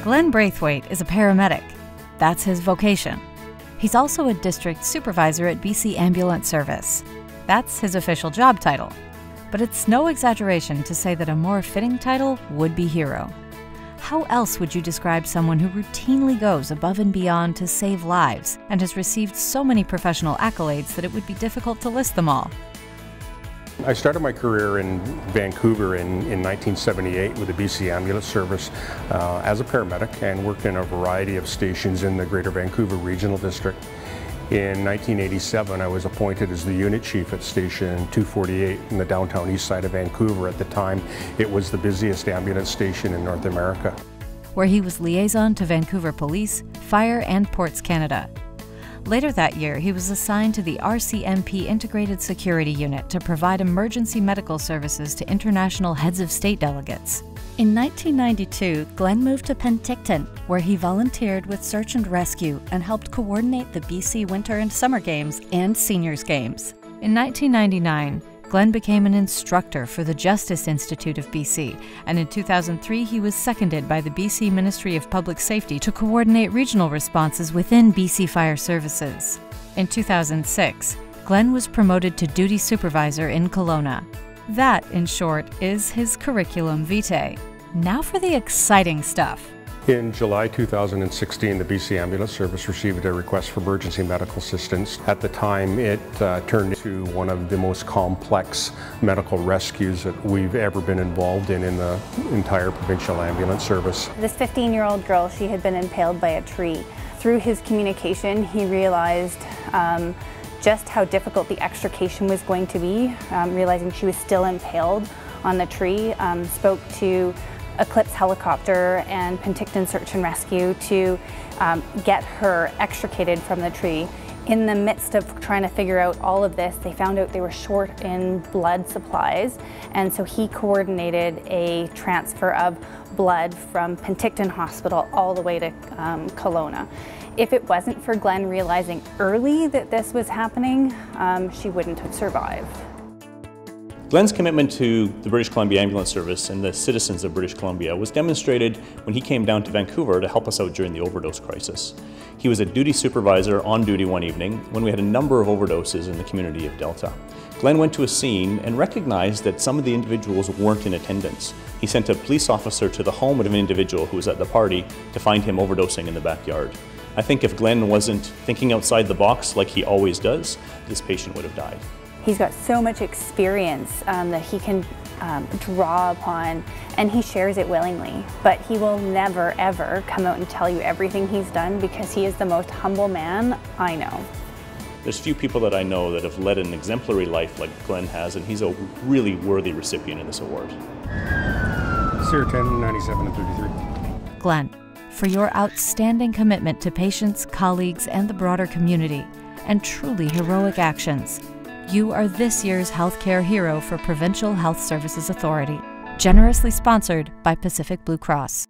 Glenn Braithwaite is a paramedic. That's his vocation. He's also a District Supervisor at BC Ambulance Service. That's his official job title. But it's no exaggeration to say that a more fitting title would be hero. How else would you describe someone who routinely goes above and beyond to save lives and has received so many professional accolades that it would be difficult to list them all? I started my career in Vancouver in 1978 with the BC Ambulance Service as a paramedic and worked in a variety of stations in the Greater Vancouver Regional District. In 1987, I was appointed as the unit chief at Station 248 in the downtown east side of Vancouver. At the time, it was the busiest ambulance station in North America. Where he was liaison to Vancouver Police, Fire and Ports Canada. Later that year, he was assigned to the RCMP Integrated Security Unit to provide emergency medical services to international heads of state delegates. In 1992, Glenn moved to Penticton, where he volunteered with Search and Rescue and helped coordinate the BC Winter and Summer Games and Seniors Games. In 1999, Glenn became an instructor for the Justice Institute of BC, and in 2003 he was seconded by the BC Ministry of Public Safety to coordinate regional responses within BC Fire Services. In 2006, Glenn was promoted to Duty Supervisor in Kelowna. That, in short, is his curriculum vitae. Now for the exciting stuff. In July 2016, the BC Ambulance Service received a request for emergency medical assistance. At the time, it turned into one of the most complex medical rescues that we've ever been involved in the entire provincial ambulance service. This 15-year-old girl, she had been impaled by a tree. Through his communication, he realized just how difficult the extrication was going to be, realizing she was still impaled on the tree, spoke to Eclipse Helicopter and Penticton Search and Rescue to get her extricated from the tree. In the midst of trying to figure out all of this, they found out they were short in blood supplies, and so he coordinated a transfer of blood from Penticton Hospital all the way to Kelowna. If it wasn't for Glenn realizing early that this was happening, she wouldn't have survived. Glenn's commitment to the British Columbia Ambulance Service and the citizens of British Columbia was demonstrated when he came down to Vancouver to help us out during the overdose crisis. He was a duty supervisor on duty one evening when we had a number of overdoses in the community of Delta. Glenn went to a scene and recognized that some of the individuals weren't in attendance. He sent a police officer to the home of an individual who was at the party to find him overdosing in the backyard. I think if Glenn wasn't thinking outside the box like he always does, this patient would have died. He's got so much experience that he can draw upon, and he shares it willingly. But he will never, ever come out and tell you everything he's done because he is the most humble man I know. There's few people that I know that have led an exemplary life like Glenn has, and he's a really worthy recipient of this award. Sir 10, 97 and 33. Glenn, for your outstanding commitment to patients, colleagues, and the broader community, and truly heroic actions. You are this year's Healthcare Hero for Provincial Health Services Authority, generously sponsored by Pacific Blue Cross.